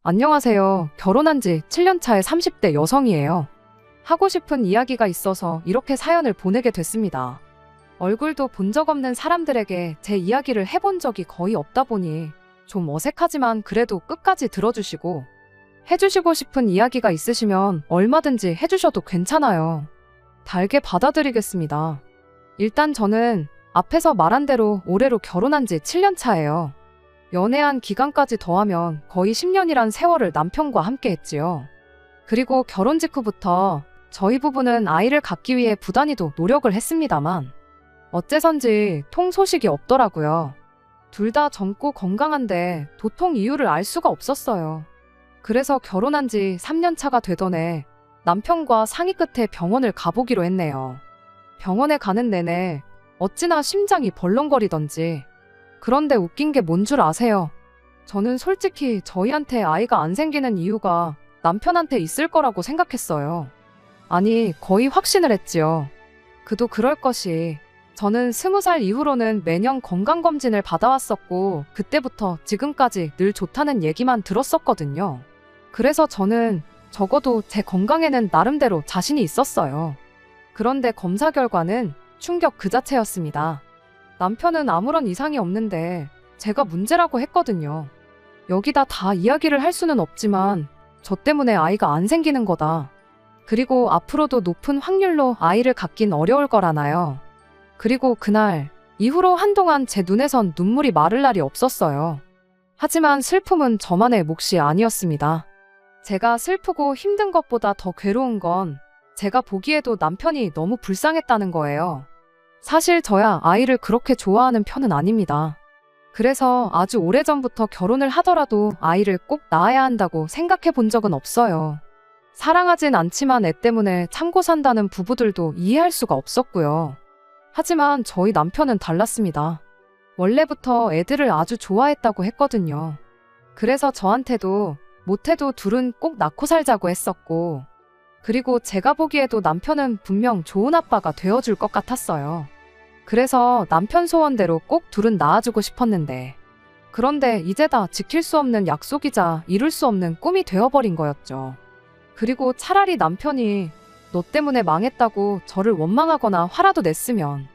안녕하세요. 결혼한 지 7년 차의 30대 여성이에요. 하고 싶은 이야기가 있어서 이렇게 사연을 보내게 됐습니다. 얼굴도 본 적 없는 사람들에게 제 이야기를 해본 적이 거의 없다 보니 좀 어색하지만 그래도 끝까지 들어주시고 해주시고 싶은 이야기가 있으시면 얼마든지 해주셔도 괜찮아요. 달게 받아들이겠습니다. 일단 저는 앞에서 말한 대로 올해로 결혼한 지 7년 차예요. 연애한 기간까지 더하면 거의 10년이란 세월을 남편과 함께 했지요. 그리고 결혼 직후부터 저희 부부는 아이를 갖기 위해 부단히도 노력을 했습니다만 어째선지 통 소식이 없더라고요. 둘 다 젊고 건강한데 도통 이유를 알 수가 없었어요. 그래서 결혼한 지 3년 차가 되던 해 남편과 상의 끝에 병원을 가보기로 했네요. 병원에 가는 내내 어찌나 심장이 벌렁거리던지. 그런데 웃긴 게 뭔 줄 아세요? 저는 솔직히 저희한테 아이가 안 생기는 이유가 남편한테 있을 거라고 생각했어요. 아니, 거의 확신을 했지요. 그도 그럴 것이. 저는 20살 이후로는 매년 건강검진을 받아왔었고 그때부터 지금까지 늘 좋다는 얘기만 들었었거든요. 그래서 저는 적어도 제 건강에는 나름대로 자신이 있었어요. 그런데 검사 결과는 충격 그 자체였습니다. 남편은 아무런 이상이 없는데 제가 문제라고 했거든요. 여기다 다 이야기를 할 수는 없지만 저 때문에 아이가 안 생기는 거다. 그리고 앞으로도 높은 확률로 아이를 갖긴 어려울 거라나요. 그리고 그날 이후로 한동안 제 눈에선 눈물이 마를 날이 없었어요. 하지만 슬픔은 저만의 몫이 아니었습니다. 제가 슬프고 힘든 것보다 더 괴로운 건 제가 보기에도 남편이 너무 불쌍했다는 거예요. 사실 저야 아이를 그렇게 좋아하는 편은 아닙니다. 그래서 아주 오래전부터 결혼을 하더라도 아이를 꼭 낳아야 한다고 생각해 본 적은 없어요. 사랑하진 않지만 애 때문에 참고 산다는 부부들도 이해할 수가 없었고요. 하지만 저희 남편은 달랐습니다. 원래부터 애들을 아주 좋아했다고 했거든요. 그래서 저한테도 못해도 둘은 꼭 낳고 살자고 했었고, 그리고 제가 보기에도 남편은 분명 좋은 아빠가 되어줄 것 같았어요. 그래서 남편 소원대로 꼭 둘은 낳아주고 싶었는데, 그런데 이제 다 지킬 수 없는 약속이자 이룰 수 없는 꿈이 되어버린 거였죠. 그리고 차라리 남편이 너 때문에 망했다고 저를 원망하거나 화라도 냈으면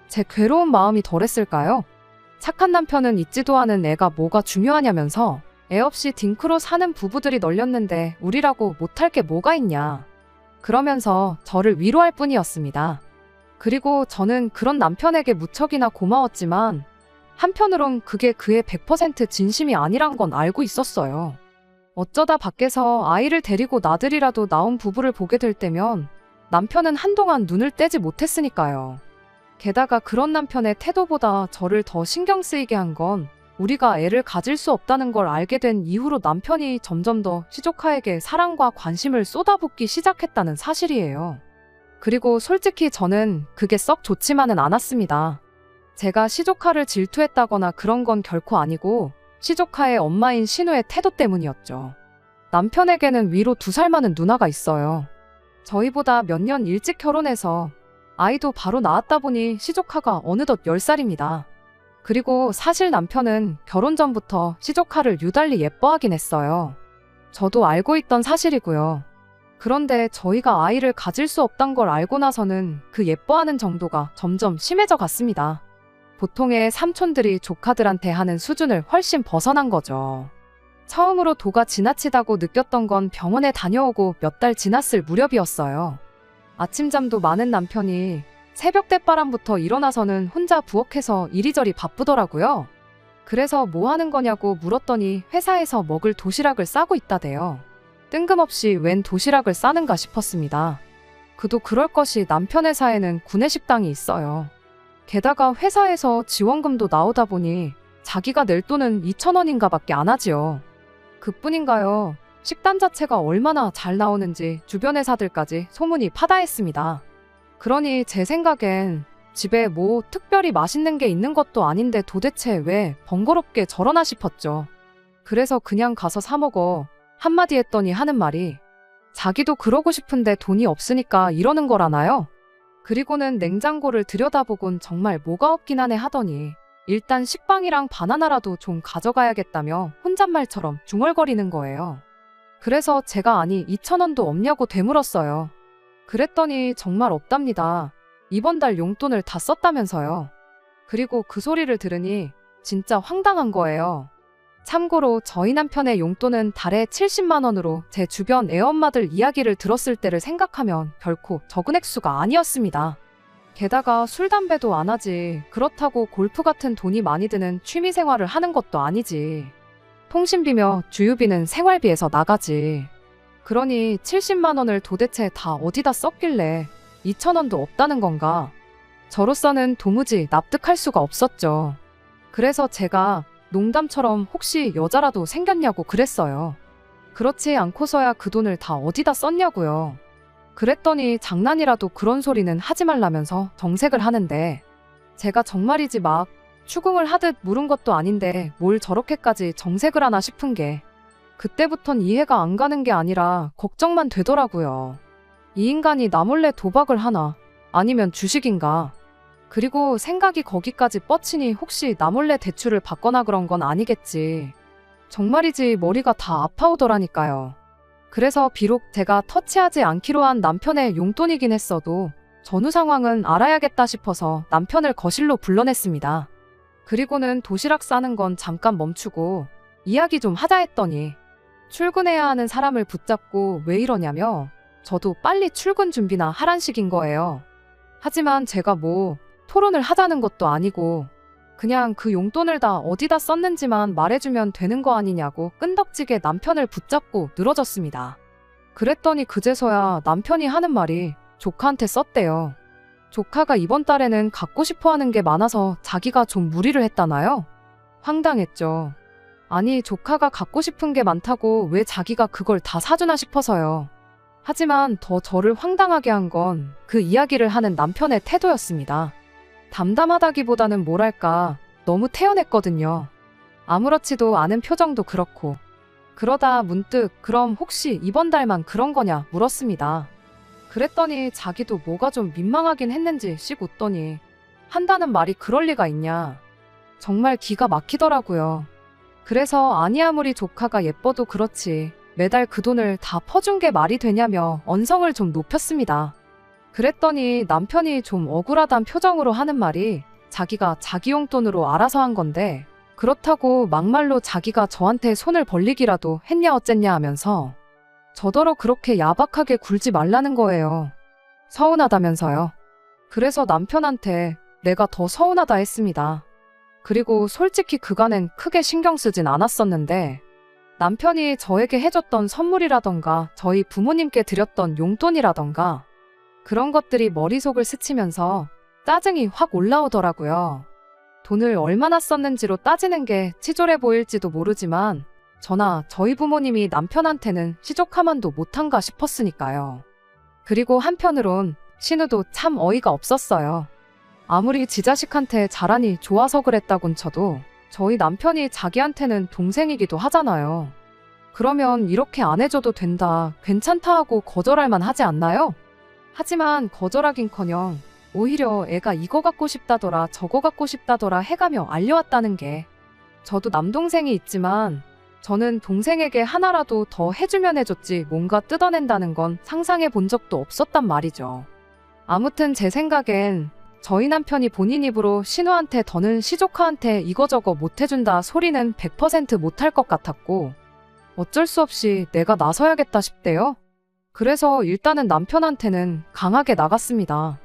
제 괴로운 마음이 덜했을까요? 착한 남편은 있지도 않은 애가 뭐가 중요하냐면서 애 없이 딩크로 사는 부부들이 널렸는데 우리라고 못할 게 뭐가 있냐. 그러면서 저를 위로할 뿐이었습니다. 그리고 저는 그런 남편에게 무척이나 고마웠지만 한편으론 그게 그의 100% 진심이 아니란 건 알고 있었어요. 어쩌다 밖에서 아이를 데리고 나들이라도 나온 부부를 보게 될 때면 남편은 한동안 눈을 떼지 못했으니까요. 게다가 그런 남편의 태도보다 저를 더 신경 쓰이게 한 건 우리가 애를 가질 수 없다는 걸 알게 된 이후로 남편이 점점 더 시조카에게 사랑과 관심을 쏟아붓기 시작했다는 사실이에요. 그리고 솔직히 저는 그게 썩 좋지만은 않았습니다. 제가 시조카를 질투했다거나 그런 건 결코 아니고 시조카의 엄마인 신우의 태도 때문이었죠. 남편에게는 위로 2살 많은 누나가 있어요. 저희보다 몇 년 일찍 결혼해서 아이도 바로 낳았다 보니 시조카가 어느덧 10살입니다. 그리고 사실 남편은 결혼 전부터 시조카를 유달리 예뻐하긴 했어요. 저도 알고 있던 사실이고요. 그런데 저희가 아이를 가질 수 없단 걸 알고 나서는 그 예뻐하는 정도가 점점 심해져 갔습니다. 보통의 삼촌들이 조카들한테 하는 수준을 훨씬 벗어난 거죠. 처음으로 도가 지나치다고 느꼈던 건 병원에 다녀오고 몇 달 지났을 무렵이었어요. 아침잠도 많은 남편이 새벽 대바람부터 일어나서는 혼자 부엌에서 이리저리 바쁘더라고요. 그래서 뭐 하는 거냐고 물었더니 회사에서 먹을 도시락을 싸고 있다대요. 뜬금없이 웬 도시락을 싸는가 싶었습니다. 그도 그럴 것이 남편 회사에는 구내식당이 있어요. 게다가 회사에서 지원금도 나오다 보니 자기가 낼 돈은 2,000원인가 밖에 안 하지요. 그뿐인가요? 식단 자체가 얼마나 잘 나오는지 주변 회사들까지 소문이 파다했습니다. 그러니 제 생각엔 집에 뭐 특별히 맛있는 게 있는 것도 아닌데 도대체 왜 번거롭게 저러나 싶었죠. 그래서 그냥 가서 사 먹어 한마디 했더니 하는 말이 자기도 그러고 싶은데 돈이 없으니까 이러는 거라나요? 그리고는 냉장고를 들여다보곤 정말 뭐가 없긴 하네 하더니 일단 식빵이랑 바나나라도 좀 가져가야겠다며 혼잣말처럼 중얼거리는 거예요. 그래서 제가 아니 2,000원도 없냐고 되물었어요. 그랬더니 정말 없답니다. 이번 달 용돈을 다 썼다면서요. 그리고 그 소리를 들으니 진짜 황당한 거예요. 참고로 저희 남편의 용돈은 달에 70만 원으로 제 주변 애엄마들 이야기를 들었을 때를 생각하면 결코 적은 액수가 아니었습니다. 게다가 술, 담배도 안 하지. 그렇다고 골프 같은 돈이 많이 드는 취미 생활을 하는 것도 아니지. 통신비며 주유비는 생활비에서 나가지. 그러니 70만 원을 도대체 다 어디다 썼길래 2,000원도 없다는 건가? 저로서는 도무지 납득할 수가 없었죠. 그래서 제가 농담처럼 혹시 여자라도 생겼냐고 그랬어요. 그렇지 않고서야 그 돈을 다 어디다 썼냐고요. 그랬더니 장난이라도 그런 소리는 하지 말라면서 정색을 하는데 제가 정말이지 막 추궁을 하듯 물은 것도 아닌데 뭘 저렇게까지 정색을 하나 싶은 게 그때부턴 이해가 안 가는 게 아니라 걱정만 되더라고요. 이 인간이 나 몰래 도박을 하나? 아니면 주식인가? 그리고 생각이 거기까지 뻗치니 혹시 나 몰래 대출을 받거나 그런 건 아니겠지. 정말이지 머리가 다 아파오더라니까요. 그래서 비록 제가 터치하지 않기로 한 남편의 용돈이긴 했어도 전후 상황은 알아야겠다 싶어서 남편을 거실로 불러냈습니다. 그리고는 도시락 싸는 건 잠깐 멈추고 이야기 좀 하자 했더니 출근해야 하는 사람을 붙잡고 왜 이러냐며 저도 빨리 출근 준비나 하란 식인 거예요. 하지만 제가 뭐 토론을 하자는 것도 아니고 그냥 그 용돈을 다 어디다 썼는지만 말해주면 되는 거 아니냐고 끈덕지게 남편을 붙잡고 늘어졌습니다. 그랬더니 그제서야 남편이 하는 말이 조카한테 썼대요. 조카가 이번 달에는 갖고 싶어 하는 게 많아서 자기가 좀 무리를 했다나요? 황당했죠. 아니 조카가 갖고 싶은 게 많다고 왜 자기가 그걸 다 사주나 싶어서요. 하지만 더 저를 황당하게 한 건 그 이야기를 하는 남편의 태도였습니다. 담담하다기보다는 뭐랄까 너무 태연했거든요. 아무렇지도 않은 표정도 그렇고. 그러다 문득 그럼 혹시 이번 달만 그런 거냐 물었습니다. 그랬더니 자기도 뭐가 좀 민망하긴 했는지 씩 웃더니 한다는 말이 그럴 리가 있냐. 정말 기가 막히더라고요. 그래서 아니 아무리 조카가 예뻐도 그렇지 매달 그 돈을 다 퍼준 게 말이 되냐며 언성을 좀 높였습니다. 그랬더니 남편이 좀 억울하단 표정으로 하는 말이 자기가 자기 용돈으로 알아서 한 건데 그렇다고 막말로 자기가 저한테 손을 벌리기라도 했냐 어쨌냐 하면서 저더러 그렇게 야박하게 굴지 말라는 거예요. 서운하다면서요. 그래서 남편한테 내가 더 서운하다 했습니다. 그리고 솔직히 그간엔 크게 신경 쓰진 않았었는데 남편이 저에게 해줬던 선물이라던가 저희 부모님께 드렸던 용돈이라던가 그런 것들이 머릿속을 스치면서 짜증이 확 올라오더라고요. 돈을 얼마나 썼는지로 따지는 게 치졸해 보일지도 모르지만 저나 저희 부모님이 남편한테는 시족하만도 못한가 싶었으니까요. 그리고 한편으론 신우도 참 어이가 없었어요. 아무리 지 자식한테 잘하니 좋아서 그랬다곤 쳐도 저희 남편이 자기한테는 동생이기도 하잖아요. 그러면 이렇게 안 해줘도 된다, 괜찮다 하고 거절할 만 하지 않나요? 하지만 거절하긴커녕 오히려 애가 이거 갖고 싶다더라 저거 갖고 싶다더라 해가며 알려왔다는 게 저도 남동생이 있지만 저는 동생에게 하나라도 더 해주면 해줬지 뭔가 뜯어낸다는 건 상상해 본 적도 없었단 말이죠. 아무튼 제 생각엔 저희 남편이 본인 입으로 신우한테 더는 시조카한테 이거저거 못해준다 소리는 100% 못할 것 같았고 어쩔 수 없이 내가 나서야겠다 싶대요. 그래서 일단은 남편한테는 강하게 나갔습니다.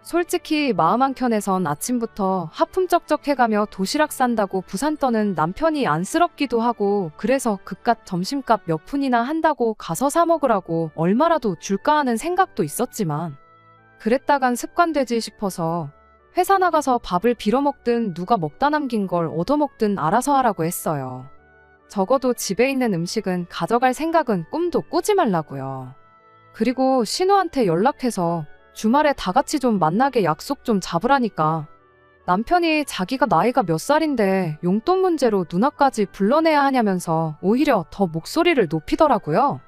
솔직히 마음 한켠에선 아침부터 하품쩍쩍해가며 도시락 싼다고 부산 떠는 남편이 안쓰럽기도 하고 그래서 그깟 점심값 몇 푼이나 한다고 가서 사 먹으라고 얼마라도 줄까 하는 생각도 있었지만 그랬다간 습관되지 싶어서 회사 나가서 밥을 빌어먹든 누가 먹다 남긴 걸 얻어먹든 알아서 하라고 했어요. 적어도 집에 있는 음식은 가져갈 생각은 꿈도 꾸지 말라고요. 그리고 신우한테 연락해서 주말에 다 같이 좀 만나게 약속 좀 잡으라니까. 남편이 자기가 나이가 몇 살인데 용돈 문제로 누나까지 불러내야 하냐면서 오히려 더 목소리를 높이더라고요.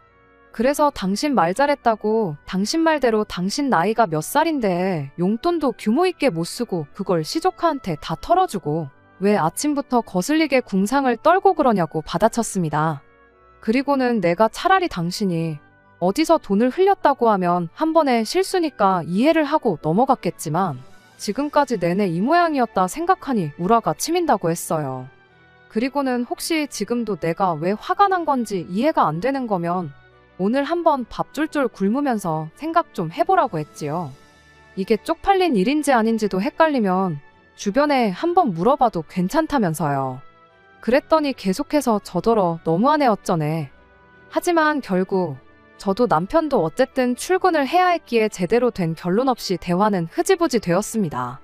그래서 당신 말 잘했다고 당신 말대로 당신 나이가 몇 살인데 용돈도 규모 있게 못 쓰고 그걸 시조카한테 다 털어주고 왜 아침부터 거슬리게 궁상을 떨고 그러냐고 받아쳤습니다. 그리고는 내가 차라리 당신이 어디서 돈을 흘렸다고 하면 한 번의 실수니까 이해를 하고 넘어갔겠지만 지금까지 내내 이 모양이었다 생각하니 우라가 치민다고 했어요. 그리고는 혹시 지금도 내가 왜 화가 난 건지 이해가 안 되는 거면 오늘 한번 밥 쫄쫄 굶으면서 생각 좀 해보라고 했지요. 이게 쪽팔린 일인지 아닌지도 헷갈리면 주변에 한번 물어봐도 괜찮다면서요. 그랬더니 계속해서 저더러 너무하네 어쩌네. 하지만 결국 저도 남편도 어쨌든 출근을 해야 했기에 제대로 된 결론 없이 대화는 흐지부지 되었습니다.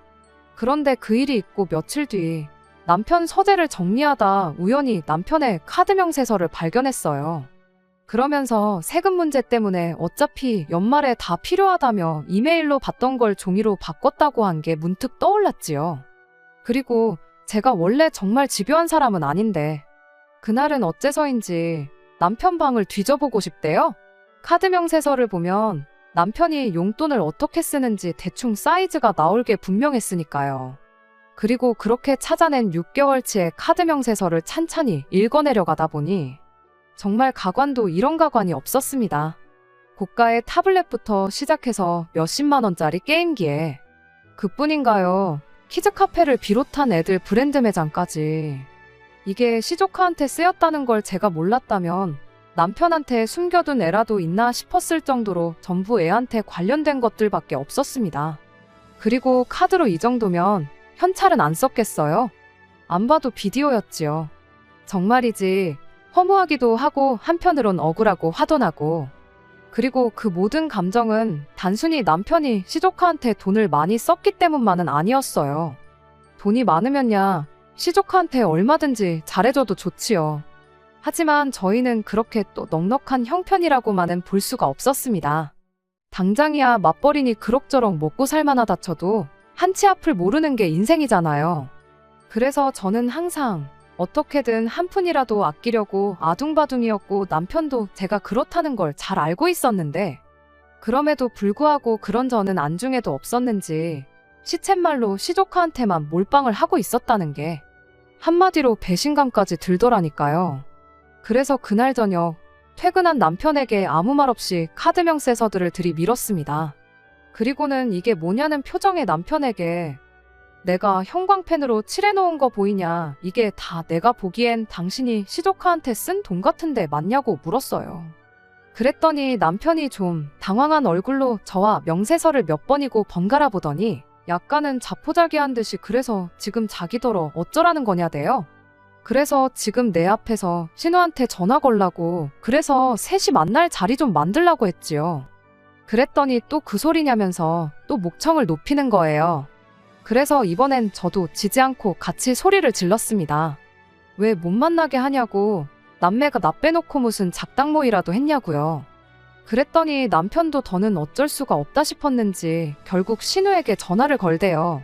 그런데 그 일이 있고 며칠 뒤 남편 서재를 정리하다 우연히 남편의 카드 명세서를 발견했어요. 그러면서 세금 문제 때문에 어차피 연말에 다 필요하다며 이메일로 받던 걸 종이로 바꿨다고 한 게 문득 떠올랐지요. 그리고 제가 원래 정말 집요한 사람은 아닌데 그날은 어째서인지 남편 방을 뒤져보고 싶대요. 카드 명세서를 보면 남편이 용돈을 어떻게 쓰는지 대충 사이즈가 나올 게 분명했으니까요. 그리고 그렇게 찾아낸 6개월치의 카드 명세서를 찬찬히 읽어내려 가다 보니 정말 가관도 이런 가관이 없었습니다. 고가의 타블렛부터 시작해서 몇십만 원짜리 게임기에 그뿐인가요? 키즈카페를 비롯한 애들 브랜드 매장까지. 이게 시조카한테 쓰였다는 걸 제가 몰랐다면 남편한테 숨겨둔 애라도 있나 싶었을 정도로 전부 애한테 관련된 것들밖에 없었습니다. 그리고 카드로 이 정도면 현찰은 안 썼겠어요? 안 봐도 비디오였지요. 정말이지 허무하기도 하고 한편으론 억울하고 화도 나고. 그리고 그 모든 감정은 단순히 남편이 시조카한테 돈을 많이 썼기 때문만은 아니었어요. 돈이 많으면야 시조카한테 얼마든지 잘해줘도 좋지요. 하지만 저희는 그렇게 또 넉넉한 형편이라고만은 볼 수가 없었습니다. 당장이야 맞벌이니 그럭저럭 먹고 살만하다 쳐도 한치 앞을 모르는 게 인생이잖아요. 그래서 저는 항상 어떻게든 한 푼이라도 아끼려고 아둥바둥이었고 남편도 제가 그렇다는 걸 잘 알고 있었는데 그럼에도 불구하고 그런 저는 안중에도 없었는지 시쳇말로 시조카한테만 몰빵을 하고 있었다는 게 한마디로 배신감까지 들더라니까요. 그래서 그날 저녁 퇴근한 남편에게 아무 말 없이 카드 명세서들을 들이밀었습니다. 그리고는 이게 뭐냐는 표정의 남편에게 내가 형광펜으로 칠해놓은 거 보이냐? 이게 다 내가 보기엔 당신이 시조카한테 쓴 돈 같은데 맞냐고 물었어요. 그랬더니 남편이 좀 당황한 얼굴로 저와 명세서를 몇 번이고 번갈아 보더니 약간은 자포자기한 듯이 그래서 지금 자기더러 어쩌라는 거냐대요. 그래서 지금 내 앞에서 신우한테 전화 걸라고 그래서 셋이 만날 자리 좀 만들라고 했지요. 그랬더니 또 그 소리냐면서 또 목청을 높이는 거예요. 그래서 이번엔 저도 지지 않고 같이 소리를 질렀습니다. 왜 못 만나게 하냐고 남매가 나 빼놓고 무슨 작당모이라도 했냐고요. 그랬더니 남편도 더는 어쩔 수가 없다 싶었는지 결국 신우에게 전화를 걸대요.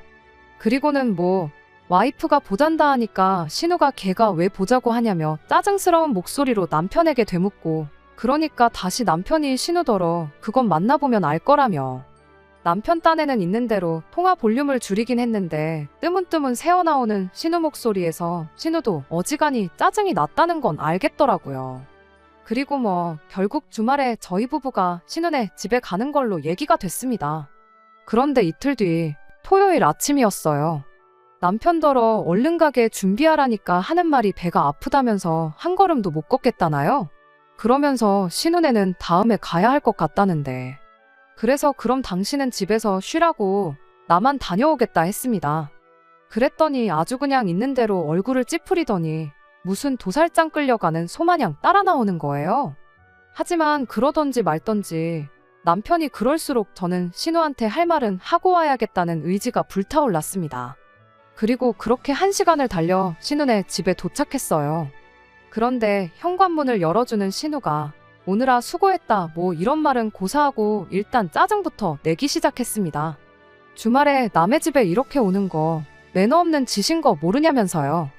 그리고는 뭐 와이프가 보잔다 하니까 신우가 걔가 왜 보자고 하냐며 짜증스러운 목소리로 남편에게 되묻고 그러니까 다시 남편이 신우더러 그건 만나보면 알 거라며. 남편 딴에는 있는 대로 통화 볼륨을 줄이긴 했는데 뜨문뜨문 새어나오는 신우 목소리에서 신우도 어지간히 짜증이 났다는 건 알겠더라고요. 그리고 뭐 결국 주말에 저희 부부가 신우네 집에 가는 걸로 얘기가 됐습니다. 그런데 이틀 뒤 토요일 아침이었어요. 남편더러 얼른 가게 준비하라니까 하는 말이 배가 아프다면서 한 걸음도 못 걷겠다나요? 그러면서 신우네는 다음에 가야 할 것 같다는데 그래서 그럼 당신은 집에서 쉬라고 나만 다녀오겠다 했습니다. 그랬더니 아주 그냥 있는 대로 얼굴을 찌푸리더니 무슨 도살장 끌려가는 소마냥 따라 나오는 거예요. 하지만 그러던지 말던지 남편이 그럴수록 저는 신우한테 할 말은 하고 와야겠다는 의지가 불타올랐습니다. 그리고 그렇게 1시간을 달려 신우네 집에 도착했어요. 그런데 현관문을 열어주는 신우가 오느라 수고했다 뭐 이런 말은 고사하고 일단 짜증부터 내기 시작했습니다. 주말에 남의 집에 이렇게 오는 거 매너 없는 짓인 거 모르냐면서요.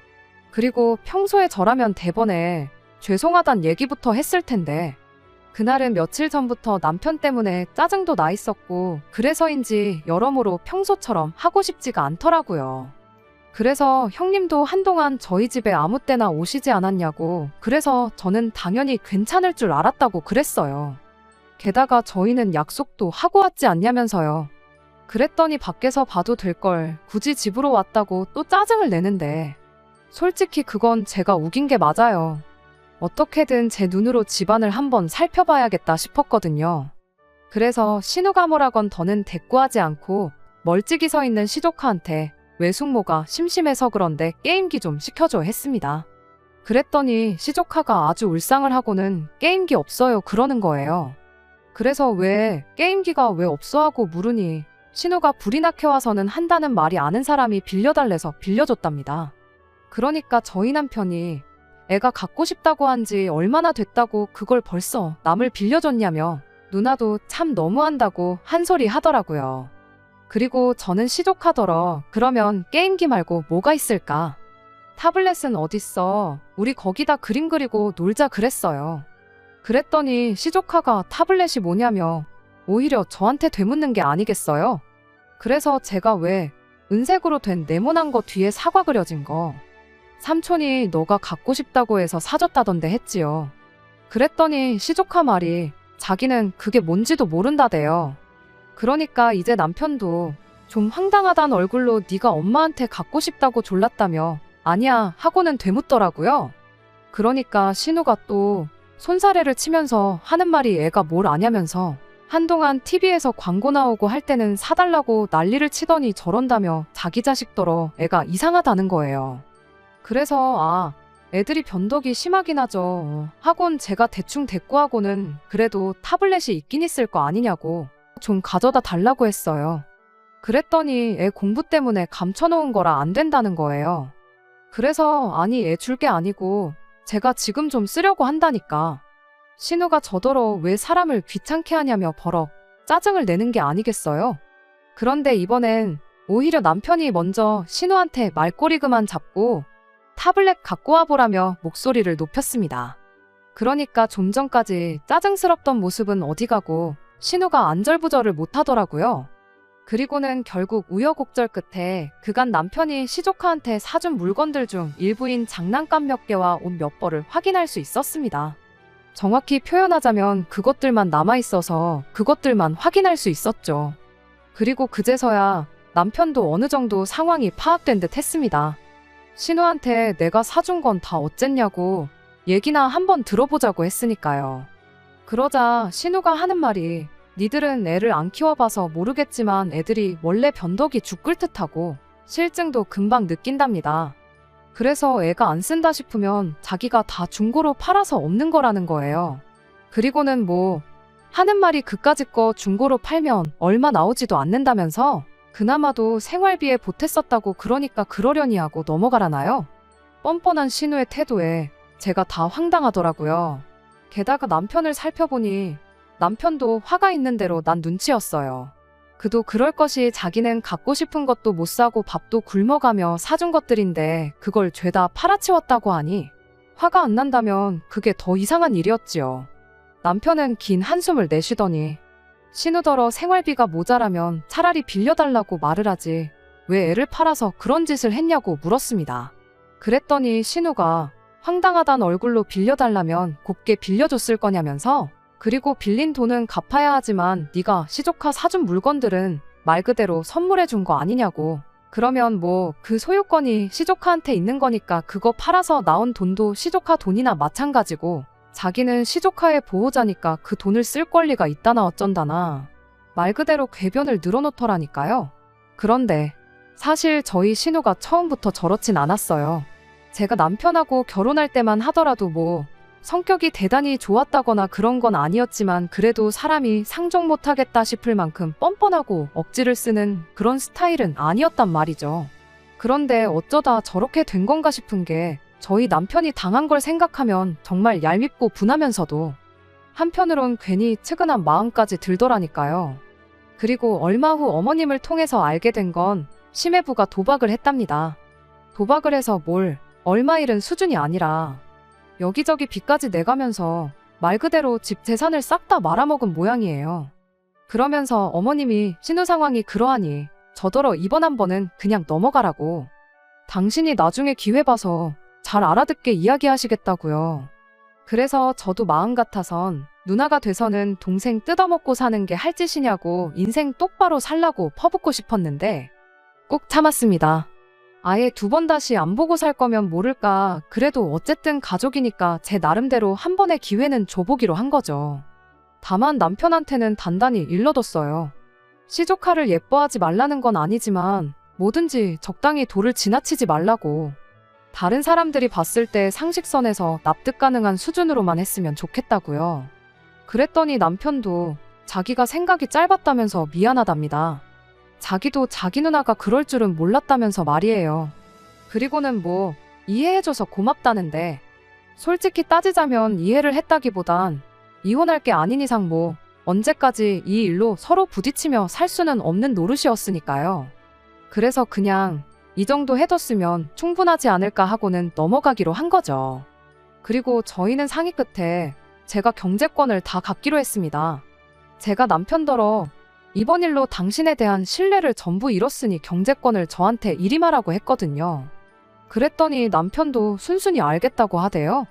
그리고 평소에 저라면 대번에 죄송하단 얘기부터 했을 텐데 그날은 며칠 전부터 남편 때문에 짜증도 나 있었고 그래서인지 여러모로 평소처럼 하고 싶지가 않더라고요. 그래서 형님도 한동안 저희 집에 아무 때나 오시지 않았냐고. 그래서 저는 당연히 괜찮을 줄 알았다고 그랬어요. 게다가 저희는 약속도 하고 왔지 않냐면서요. 그랬더니 밖에서 봐도 될 걸 굳이 집으로 왔다고 또 짜증을 내는데, 솔직히 그건 제가 우긴 게 맞아요. 어떻게든 제 눈으로 집안을 한번 살펴봐야겠다 싶었거든요. 그래서 시누가모라건 더는 대꾸하지 않고 멀찍이 서 있는 시조카한테 외숙모가 심심해서 그런데 게임기 좀 시켜줘 했습니다. 그랬더니 시조카가 아주 울상을 하고는 게임기 없어요 그러는 거예요. 그래서 왜 게임기가 왜 없어 하고 물으니 신우가 불이 나게 와서는 한다는 말이 아는 사람이 빌려달래서 빌려줬답니다. 그러니까 저희 남편이 애가 갖고 싶다고 한 지 얼마나 됐다고 그걸 벌써 남을 빌려줬냐며 누나도 참 너무한다고 한 소리 하더라고요. 그리고 저는 시족하더러 그러면 게임기 말고 뭐가 있을까? 타블렛은 어딨어? 우리 거기다 그림 그리고 놀자 그랬어요. 그랬더니 시조카가 타블렛이 뭐냐며 오히려 저한테 되묻는 게 아니겠어요? 그래서 제가 왜 은색으로 된 네모난 거 뒤에 사과 그려진 거 삼촌이 너가 갖고 싶다고 해서 사줬다던데 했지요. 그랬더니 시조카 말이 자기는 그게 뭔지도 모른다대요. 그러니까 이제 남편도 좀 황당하단 얼굴로 네가 엄마한테 갖고 싶다고 졸랐다며 아니야 하고는 되묻더라고요. 그러니까 신우가 또 손사래를 치면서 하는 말이 애가 뭘 아냐면서 한동안 TV에서 광고 나오고 할 때는 사달라고 난리를 치더니 저런다며 자기 자식더러 애가 이상하다는 거예요. 그래서 애들이 변덕이 심하긴 하죠. 하곤 제가 대충 대꾸하고는 그래도 타블렛이 있긴 있을 거 아니냐고 좀 가져다 달라고 했어요. 그랬더니 애 공부 때문에 감춰놓은 거라 안 된다는 거예요. 그래서 아니 애 줄 게 아니고 제가 지금 좀 쓰려고 한다니까. 신우가 저더러 왜 사람을 귀찮게 하냐며 버럭 짜증을 내는 게 아니겠어요? 그런데 이번엔 오히려 남편이 먼저 신우한테 말꼬리 그만 잡고 타블렛 갖고 와보라며 목소리를 높였습니다. 그러니까 좀 전까지 짜증스럽던 모습은 어디 가고 신우가 안절부절을 못하더라고요. 그리고는 결국 우여곡절 끝에 그간 남편이 시조카한테 사준 물건들 중 일부인 장난감 몇 개와 옷 몇 벌을 확인할 수 있었습니다. 정확히 표현하자면 그것들만 남아있어서 그것들만 확인할 수 있었죠. 그리고 그제서야 남편도 어느 정도 상황이 파악된 듯 했습니다. 신우한테 내가 사준 건 다 어쨌냐고 얘기나 한번 들어보자고 했으니까요. 그러자 신우가 하는 말이 니들은 애를 안 키워봐서 모르겠지만 애들이 원래 변덕이 죽을 듯하고 실증도 금방 느낀답니다. 그래서 애가 안 쓴다 싶으면 자기가 다 중고로 팔아서 없는 거라는 거예요. 그리고는 뭐 하는 말이 그까짓 거 중고로 팔면 얼마 나오지도 않는다면서 그나마도 생활비에 보탰었다고 그러니까 그러려니 하고 넘어가라나요? 뻔뻔한 신우의 태도에 제가 다 황당하더라고요. 게다가 남편을 살펴보니 남편도 화가 있는 대로 난 눈치였어요. 그도 그럴 것이 자기는 갖고 싶은 것도 못 사고 밥도 굶어가며 사준 것들인데 그걸 죄다 팔아치웠다고 하니 화가 안 난다면 그게 더 이상한 일이었지요. 남편은 긴 한숨을 내쉬더니 신우더러 생활비가 모자라면 차라리 빌려달라고 말을 하지 왜 애를 팔아서 그런 짓을 했냐고 물었습니다. 그랬더니 신우가 황당하단 얼굴로 빌려달라면 곱게 빌려줬을 거냐면서 그리고 빌린 돈은 갚아야 하지만 네가 시조카 사준 물건들은 말 그대로 선물해 준 거 아니냐고. 그러면 뭐 그 소유권이 시조카한테 있는 거니까 그거 팔아서 나온 돈도 시조카 돈이나 마찬가지고 자기는 시조카의 보호자니까 그 돈을 쓸 권리가 있다나 어쩐다나 말 그대로 궤변을 늘어놓더라니까요. 그런데 사실 저희 신우가 처음부터 저렇진 않았어요. 제가 남편하고 결혼할 때만 하더라도 뭐 성격이 대단히 좋았다거나 그런 건 아니었지만 그래도 사람이 상종 못하겠다 싶을 만큼 뻔뻔하고 억지를 쓰는 그런 스타일은 아니었단 말이죠. 그런데 어쩌다 저렇게 된 건가 싶은 게 저희 남편이 당한 걸 생각하면 정말 얄밉고 분하면서도 한편으론 괜히 측은한 마음까지 들더라니까요. 그리고 얼마 후 어머님을 통해서 알게 된 건 심해부가 도박을 했답니다. 도박을 해서 뭘 얼마 잃은 수준이 아니라 여기저기 빚까지 내가면서 말 그대로 집 재산을 싹 다 말아먹은 모양이에요. 그러면서 어머님이 신우 상황이 그러하니 저더러 이번 한 번은 그냥 넘어가라고 당신이 나중에 기회 봐서 잘 알아듣게 이야기하시겠다고요. 그래서 저도 마음 같아선 누나가 돼서는 동생 뜯어먹고 사는 게 할 짓이냐고 인생 똑바로 살라고 퍼붓고 싶었는데 꾹 참았습니다. 아예 두 번 다시 안 보고 살 거면 모를까. 그래도 어쨌든 가족이니까 제 나름대로 한 번의 기회는 줘보기로 한 거죠. 다만 남편한테는 단단히 일러뒀어요. 시조카를 예뻐하지 말라는 건 아니지만 뭐든지 적당히 도를 지나치지 말라고. 다른 사람들이 봤을 때 상식선에서 납득 가능한 수준으로만 했으면 좋겠다고요. 그랬더니 남편도 자기가 생각이 짧았다면서 미안하답니다. 자기도 자기 누나가 그럴 줄은 몰랐다면서 말이에요. 그리고는 뭐 이해해줘서 고맙다는데 솔직히 따지자면 이해를 했다기보단 이혼할 게 아닌 이상 뭐 언제까지 이 일로 서로 부딪히며 살 수는 없는 노릇이었으니까요. 그래서 그냥 이 정도 해뒀으면 충분하지 않을까 하고는 넘어가기로 한 거죠. 그리고 저희는 상의 끝에 제가 경제권을 다 갖기로 했습니다. 제가 남편더러 이번 일로 당신에 대한 신뢰를 전부 잃었으니 경제권을 저한테 이임하라고 했거든요. 그랬더니 남편도 순순히 알겠다고 하대요.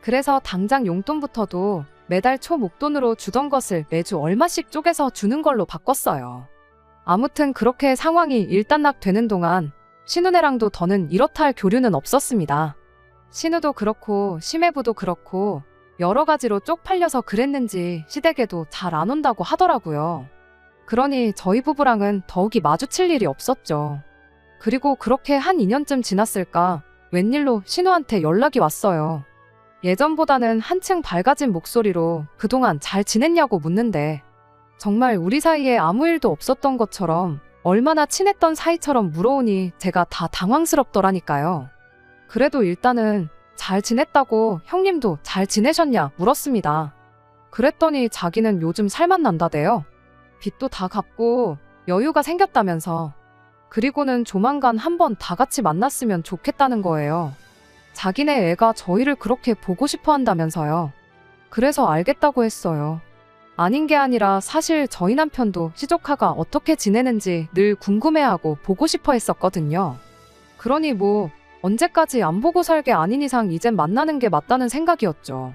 그래서 당장 용돈부터도 매달 초 목돈으로 주던 것을 매주 얼마씩 쪼개서 주는 걸로 바꿨어요. 아무튼 그렇게 상황이 일단락되는 동안 신우네랑도 더는 이렇다 할 교류는 없었습니다. 신우도 그렇고 심해부도 그렇고 여러 가지로 쪽팔려서 그랬는지 시댁에도 잘 안 온다고 하더라고요. 그러니 저희 부부랑은 더욱이 마주칠 일이 없었죠. 그리고 그렇게 한 2년쯤 지났을까 웬일로 신우한테 연락이 왔어요. 예전보다는 한층 밝아진 목소리로 그동안 잘 지냈냐고 묻는데 정말 우리 사이에 아무 일도 없었던 것처럼 얼마나 친했던 사이처럼 물어오니 제가 다 당황스럽더라니까요. 그래도 일단은 잘 지냈다고 형님도 잘 지내셨냐 물었습니다. 그랬더니 자기는 요즘 살만 난다대요. 빚도 다 갚고 여유가 생겼다면서. 그리고는 조만간 한번 다 같이 만났으면 좋겠다는 거예요. 자기네 애가 저희를 그렇게 보고 싶어 한다면서요. 그래서 알겠다고 했어요. 아닌 게 아니라 사실 저희 남편도 시조카가 어떻게 지내는지 늘 궁금해하고 보고 싶어 했었거든요. 그러니 뭐 언제까지 안 보고 살 게 아닌 이상 이젠 만나는 게 맞다는 생각이었죠.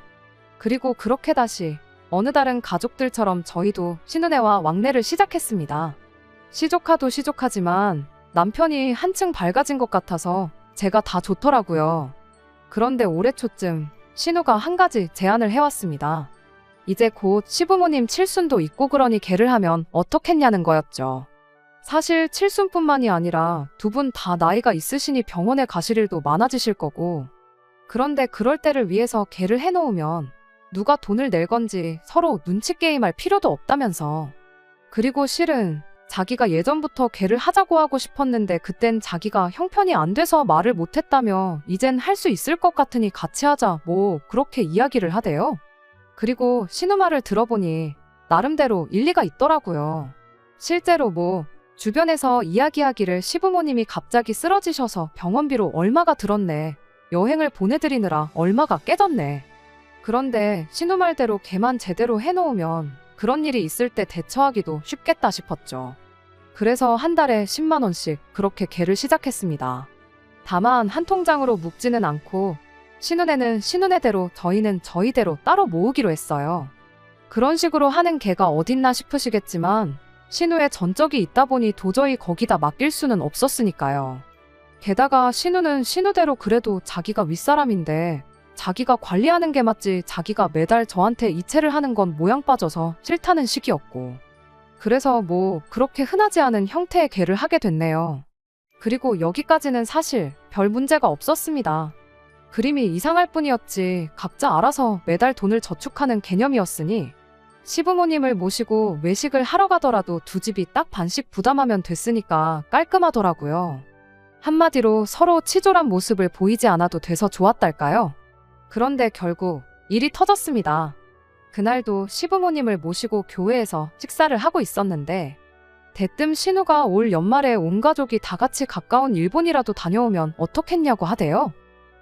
그리고 그렇게 다시 어느 다른 가족들처럼 저희도 신은혜와 왕래를 시작했습니다. 시조카도 시조카지만 남편이 한층 밝아진 것 같아서 제가 다 좋더라고요. 그런데 올해 초쯤 신우가 한 가지 제안을 해왔습니다. 이제 곧 시부모님 칠순도 있고 그러니 걔를 하면 어떻겠냐는 거였죠. 사실 칠순뿐만이 아니라 두 분 다 나이가 있으시니 병원에 가실 일도 많아지실 거고, 그런데 그럴 때를 위해서 걔를 해놓으면 누가 돈을 낼 건지 서로 눈치 게임할 필요도 없다면서. 그리고 실은 자기가 예전부터 걔를 하자고 하고 싶었는데 그땐 자기가 형편이 안 돼서 말을 못했다며 이젠 할 수 있을 것 같으니 같이 하자 뭐 그렇게 이야기를 하대요. 그리고 신우 말을 들어보니 나름대로 일리가 있더라고요. 실제로 뭐 주변에서 이야기하기를 시부모님이 갑자기 쓰러지셔서 병원비로 얼마가 들었네. 여행을 보내드리느라 얼마가 깨졌네. 그런데 신우 말대로 걔만 제대로 해놓으면 그런 일이 있을 때 대처하기도 쉽겠다 싶었죠. 그래서 한 달에 10만 원씩 그렇게 걔를 시작했습니다. 다만 한 통장으로 묶지는 않고 신은혜는 신은혜대로 저희는 저희대로 따로 모으기로 했어요. 그런 식으로 하는 걔가 어딨나 싶으시겠지만 신우의 전적이 있다 보니 도저히 거기다 맡길 수는 없었으니까요. 게다가 신우는 신우대로 그래도 자기가 윗사람인데 자기가 관리하는 게 맞지 자기가 매달 저한테 이체를 하는 건 모양 빠져서 싫다는 식이었고, 그래서 뭐 그렇게 흔하지 않은 형태의 걔를 하게 됐네요. 그리고 여기까지는 사실 별 문제가 없었습니다. 그림이 이상할 뿐이었지 각자 알아서 매달 돈을 저축하는 개념이었으니 시부모님을 모시고 외식을 하러 가더라도 두 집이 딱 반씩 부담하면 됐으니까 깔끔하더라고요. 한마디로 서로 치졸한 모습을 보이지 않아도 돼서 좋았달까요? 그런데 결국 일이 터졌습니다. 그날도 시부모님을 모시고 교회에서 식사를 하고 있었는데 대뜸 신우가 올 연말에 온 가족이 다 같이 가까운 일본이라도 다녀오면 어떻겠냐고 하대요.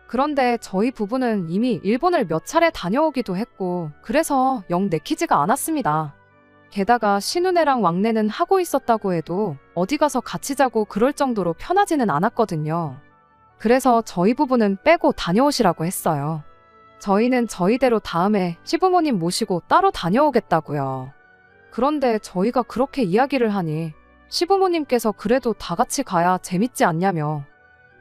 그런데 저희 부부는 이미 일본을 몇 차례 다녀오기도 했고 그래서 영 내키지가 않았습니다. 게다가 신우네랑 왕래는 하고 있었다고 해도 어디 가서 같이 자고 그럴 정도로 편하지는 않았거든요. 그래서 저희 부부는 빼고 다녀오시라고 했어요. 저희는 저희대로 다음에 시부모님 모시고 따로 다녀오겠다고요. 그런데 저희가 그렇게 이야기를 하니 시부모님께서 그래도 다 같이 가야 재밌지 않냐며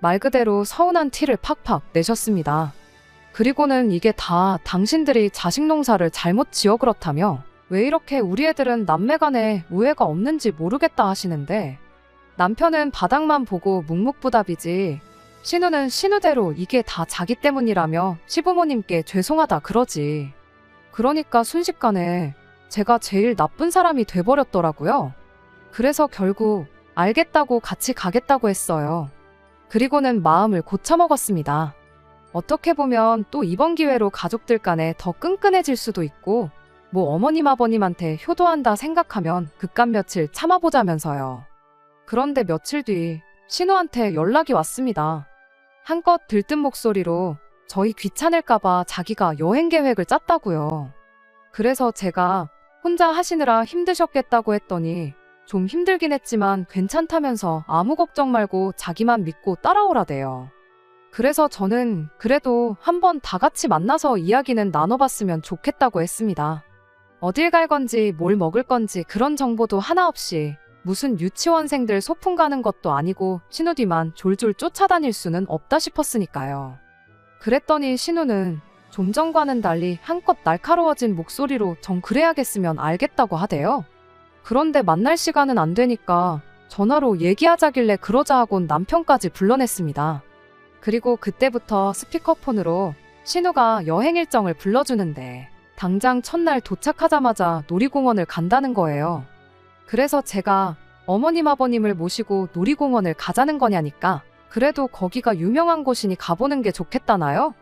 말 그대로 서운한 티를 팍팍 내셨습니다. 그리고는 이게 다 당신들이 자식 농사를 잘못 지어 그렇다며 왜 이렇게 우리 애들은 남매 간에 우애가 없는지 모르겠다 하시는데 남편은 바닥만 보고 묵묵부답이지 신우는 신우대로 이게 다 자기 때문이라며 시부모님께 죄송하다 그러지. 그러니까 순식간에 제가 제일 나쁜 사람이 돼버렸더라고요. 그래서 결국 알겠다고 같이 가겠다고 했어요. 그리고는 마음을 고쳐먹었습니다. 어떻게 보면 또 이번 기회로 가족들 간에 더 끈끈해질 수도 있고 뭐 어머님 아버님한테 효도한다 생각하면 그깟 며칠 참아보자면서요. 그런데 며칠 뒤 신우한테 연락이 왔습니다. 한껏 들뜬 목소리로 저희 귀찮을까봐 자기가 여행 계획을 짰다고요. 그래서 제가 혼자 하시느라 힘드셨겠다고 했더니 좀 힘들긴 했지만 괜찮다면서 아무 걱정 말고 자기만 믿고 따라오라대요. 그래서 저는 그래도 한번 다 같이 만나서 이야기는 나눠봤으면 좋겠다고 했습니다. 어딜 갈 건지 뭘 먹을 건지 그런 정보도 하나 없이 무슨 유치원생들 소풍 가는 것도 아니고 신우 뒤만 졸졸 쫓아다닐 수는 없다 싶었으니까요. 그랬더니 신우는 좀 전과는 달리 한껏 날카로워진 목소리로 정 그래야겠으면 알겠다고 하대요. 그런데 만날 시간은 안 되니까 전화로 얘기하자길래 그러자 하곤 남편까지 불러냈습니다. 그리고 그때부터 스피커폰으로 신우가 여행 일정을 불러주는데 당장 첫날 도착하자마자 놀이공원을 간다는 거예요. 그래서 제가 어머님 아버님을 모시고 놀이공원을 가자는 거냐니까 그래도 거기가 유명한 곳이니 가보는 게 좋겠다나요?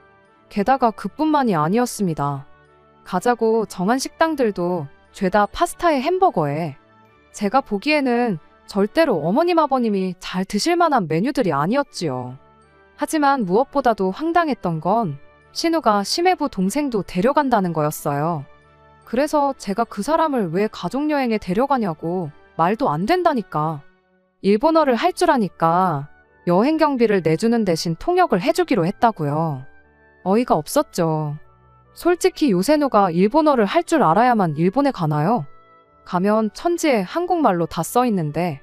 게다가 그뿐만이 아니었습니다. 가자고 정한 식당들도 죄다 파스타에 햄버거에 제가 보기에는 절대로 어머님 아버님이 잘 드실 만한 메뉴들이 아니었지요. 하지만 무엇보다도 황당했던 건 신우가 심해부 동생도 데려간다는 거였어요. 그래서 제가 그 사람을 왜 가족여행에 데려가냐고 말도 안 된다니까. 일본어를 할 줄 아니까 여행 경비를 내주는 대신 통역을 해주기로 했다고요. 어이가 없었죠. 솔직히 요새 누가 일본어를 할 줄 알아야만 일본에 가나요? 가면 천지에 한국말로 다 써있는데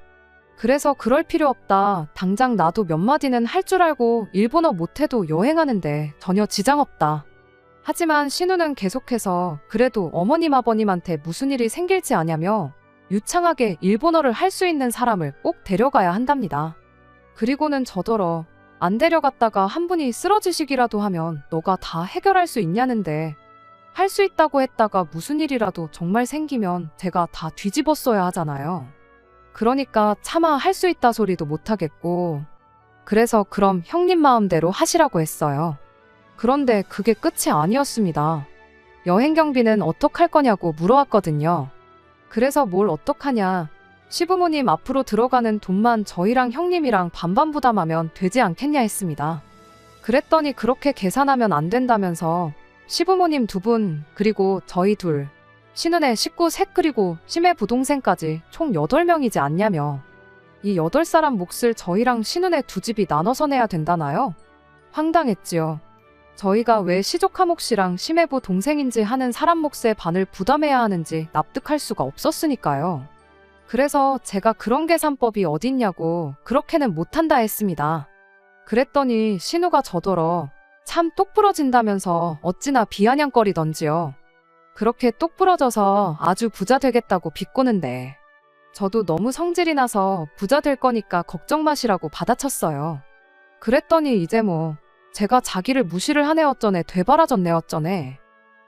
그래서 그럴 필요 없다. 당장 나도 몇 마디는 할 줄 알고 일본어 못해도 여행하는데 전혀 지장 없다. 하지만 신우는 계속해서 그래도 어머님 아버님한테 무슨 일이 생길지 아냐며 유창하게 일본어를 할 수 있는 사람을 꼭 데려가야 한답니다. 그리고는 저더러 안 데려갔다가 한 분이 쓰러지시기라도 하면 너가 다 해결할 수 있냐는데 할 수 있다고 했다가 무슨 일이라도 정말 생기면 제가 다 뒤집어 써야 하잖아요. 그러니까 차마 할 수 있다 소리도 못하겠고 그래서 그럼 형님 마음대로 하시라고 했어요. 그런데 그게 끝이 아니었습니다. 여행 경비는 어떡할 거냐고 물어왔거든요. 그래서 뭘 어떡하냐. 시부모님 앞으로 들어가는 돈만 저희랑 형님이랑 반반 부담하면 되지 않겠냐 했습니다. 그랬더니 그렇게 계산하면 안 된다면서 시부모님 2분 그리고 저희 둘 신은의 식구 셋 그리고 심해 부동생까지 총 8명이지 않냐며 이 8사람 몫을 저희랑 신은의 2집이 나눠서 내야 된다나요? 황당했지요. 저희가 왜 시조카목 씨랑 심해부 동생인지 하는 사람 몫의 반을 부담해야 하는지 납득할 수가 없었으니까요. 그래서 제가 그런 계산법이 어딨냐고 그렇게는 못한다 했습니다. 그랬더니 신우가 저더러 참 똑부러진다면서 어찌나 비아냥거리던지요. 그렇게 똑부러져서 아주 부자 되겠다고 비꼬는데 저도 너무 성질이 나서 부자 될 거니까 걱정 마시라고 받아쳤어요. 그랬더니 이제 뭐 제가 자기를 무시를 하네 어쩌네 되바라졌네 어쩌네.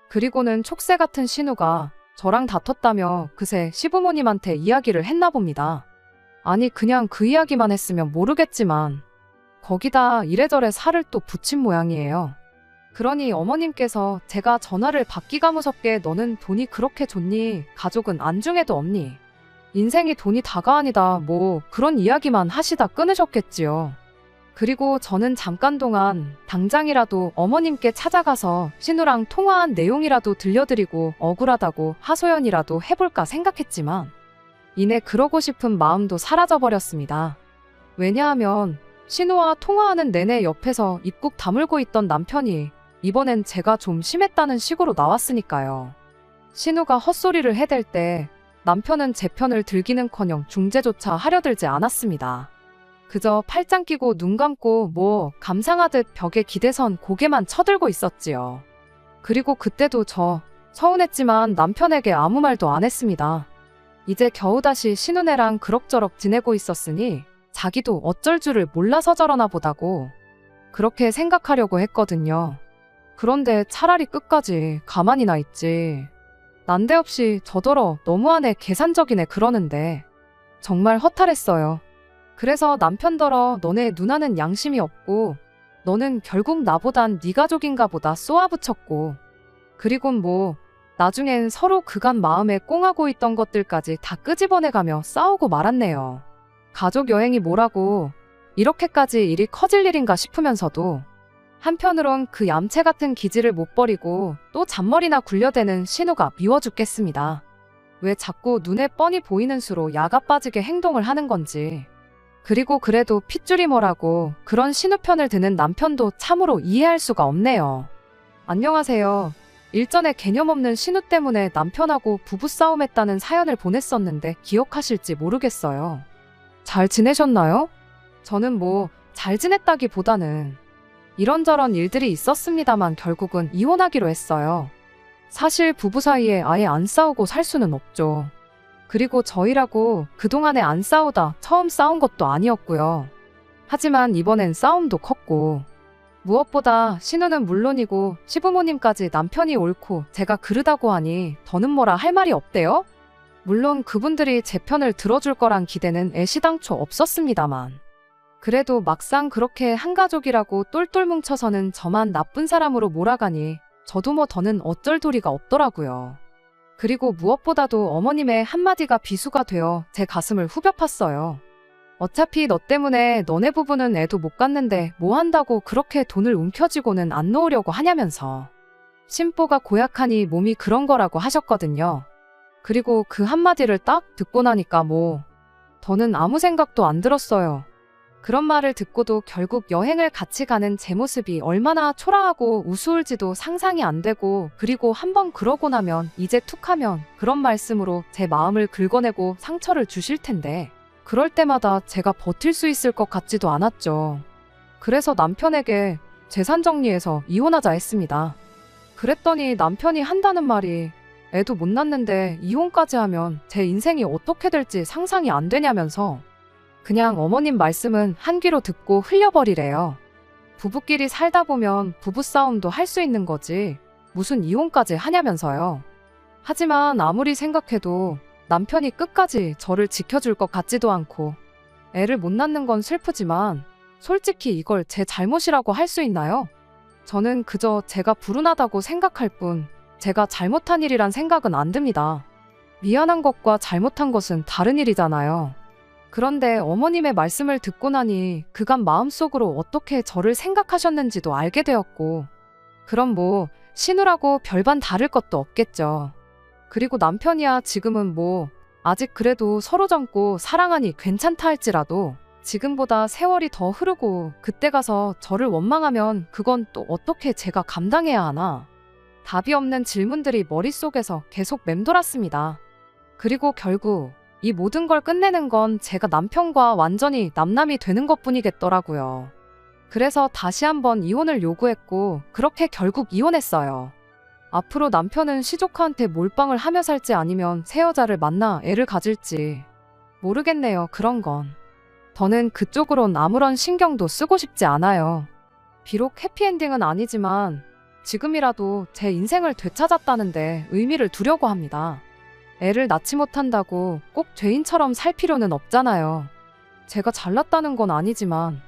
그리고는 촉새 같은 신우가 저랑 다퉜다며 그새 시부모님한테 이야기를 했나 봅니다. 아니 그냥 그 이야기만 했으면 모르겠지만 거기다 이래저래 살을 또 붙인 모양이에요. 그러니 어머님께서 제가 전화를 받기가 무섭게 너는 돈이 그렇게 좋니? 가족은 안중에도 없니? 인생이 돈이 다가 아니다 뭐 그런 이야기만 하시다 끊으셨겠지요. 그리고 저는 잠깐 동안 당장이라도 어머님께 찾아가서 신우랑 통화한 내용이라도 들려드리고 억울하다고 하소연이라도 해볼까 생각했지만 이내 그러고 싶은 마음도 사라져버렸습니다. 왜냐하면 신우와 통화하는 내내 옆에서 입국 다물고 있던 남편이 이번엔 제가 좀 심했다는 식으로 나왔으니까요. 신우가 헛소리를 해댈 때 남편은 제 편을 들기는커녕 중재조차 하려들지 않았습니다. 그저 팔짱 끼고 눈 감고 뭐 감상하듯 벽에 기대선 고개만 쳐들고 있었지요. 그리고 그때도 저 서운했지만 남편에게 아무 말도 안 했습니다. 이제 겨우 다시 신우네랑 그럭저럭 지내고 있었으니 자기도 어쩔 줄을 몰라서 저러나 보다고 그렇게 생각하려고 했거든요. 그런데 차라리 끝까지 가만히나 있지. 난데없이 저더러 너무하네 계산적이네 그러는데 정말 허탈했어요. 그래서 남편더러 너네 누나는 양심이 없고 너는 결국 나보단 네 가족인가 보다 쏘아붙였고 그리곤 뭐 나중엔 서로 그간 마음에 꽁하고 있던 것들까지 다 끄집어내가며 싸우고 말았네요. 가족 여행이 뭐라고 이렇게까지 일이 커질 일인가 싶으면서도 한편으론 그 얌체 같은 기질을 못 버리고 또 잔머리나 굴려대는 신우가 미워 죽겠습니다. 왜 자꾸 눈에 뻔히 보이는 수로 야가 빠지게 행동을 하는 건지. 그리고 그래도 핏줄이 뭐라고 그런 신우 편을 드는 남편도 참으로 이해할 수가 없네요. 안녕하세요. 일전에 개념 없는 신우 때문에 남편하고 부부싸움했다는 사연을 보냈었는데 기억하실지 모르겠어요. 잘 지내셨나요? 저는 뭐 잘 지냈다기보다는 이런저런 일들이 있었습니다만 결국은 이혼하기로 했어요. 사실 부부 사이에 아예 안 싸우고 살 수는 없죠. 그리고 저희라고 그동안에 안 싸우다 처음 싸운 것도 아니었고요. 하지만 이번엔 싸움도 컸고 무엇보다 신우는 물론이고 시부모님까지 남편이 옳고 제가 그르다고 하니 더는 뭐라 할 말이 없대요. 물론 그분들이 제 편을 들어줄 거란 기대는 애시당초 없었습니다만 그래도 막상 그렇게 한가족이라고 똘똘 뭉쳐서는 저만 나쁜 사람으로 몰아가니 저도 뭐 더는 어쩔 도리가 없더라고요. 그리고 무엇보다도 어머님의 한마디가 비수가 되어 제 가슴을 후벼 팠어요. 어차피 너 때문에 너네 부부는 애도 못 갖는데 뭐 한다고 그렇게 돈을 움켜쥐고는 안 놓으려고 하냐면서. 심보가 고약하니 몸이 그런 거라고 하셨거든요. 그리고 그 한마디를 딱 듣고 나니까 뭐 더는 아무 생각도 안 들었어요. 그런 말을 듣고도 결국 여행을 같이 가는 제 모습이 얼마나 초라하고 우스울지도 상상이 안 되고 그리고 한번 그러고 나면 이제 툭하면 그런 말씀으로 제 마음을 긁어내고 상처를 주실 텐데 그럴 때마다 제가 버틸 수 있을 것 같지도 않았죠. 그래서 남편에게 재산 정리해서 이혼하자 했습니다. 그랬더니 남편이 한다는 말이 애도 못 낳는데 이혼까지 하면 제 인생이 어떻게 될지 상상이 안 되냐면서 그냥 어머님 말씀은 한 귀로 듣고 흘려버리래요. 부부끼리 살다 보면 부부싸움도 할 수 있는 거지 무슨 이혼까지 하냐면서요. 하지만 아무리 생각해도 남편이 끝까지 저를 지켜줄 것 같지도 않고 애를 못 낳는 건 슬프지만 솔직히 이걸 제 잘못이라고 할 수 있나요? 저는 그저 제가 불운하다고 생각할 뿐 제가 잘못한 일이란 생각은 안 듭니다. 미안한 것과 잘못한 것은 다른 일이잖아요. 그런데 어머님의 말씀을 듣고 나니 그간 마음속으로 어떻게 저를 생각하셨는지도 알게 되었고 그럼 뭐 신우라고 별반 다를 것도 없겠죠. 그리고 남편이야 지금은 뭐 아직 그래도 서로 젊고 사랑하니 괜찮다 할지라도 지금보다 세월이 더 흐르고 그때 가서 저를 원망하면 그건 또 어떻게 제가 감당해야 하나. 답이 없는 질문들이 머릿속에서 계속 맴돌았습니다. 그리고 결국 이 모든 걸 끝내는 건 제가 남편과 완전히 남남이 되는 것뿐이겠더라고요. 그래서 다시 한번 이혼을 요구했고 그렇게 결국 이혼했어요. 앞으로 남편은 시조카한테 몰빵을 하며 살지 아니면 새 여자를 만나 애를 가질지 모르겠네요. 그런 건. 저는 그쪽으론 아무런 신경도 쓰고 싶지 않아요. 비록 해피엔딩은 아니지만 지금이라도 제 인생을 되찾았다는데 의미를 두려고 합니다. 애를 낳지 못한다고 꼭 죄인처럼 살 필요는 없잖아요. 제가 잘났다는 건 아니지만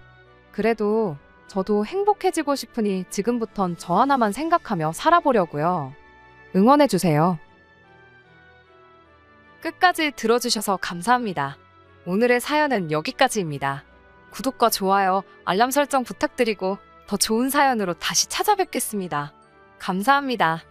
그래도 저도 행복해지고 싶으니 지금부턴 저 하나만 생각하며 살아보려고요. 응원해주세요. 끝까지 들어주셔서 감사합니다. 오늘의 사연은 여기까지입니다. 구독과 좋아요, 알람 설정 부탁드리고 더 좋은 사연으로 다시 찾아뵙겠습니다. 감사합니다.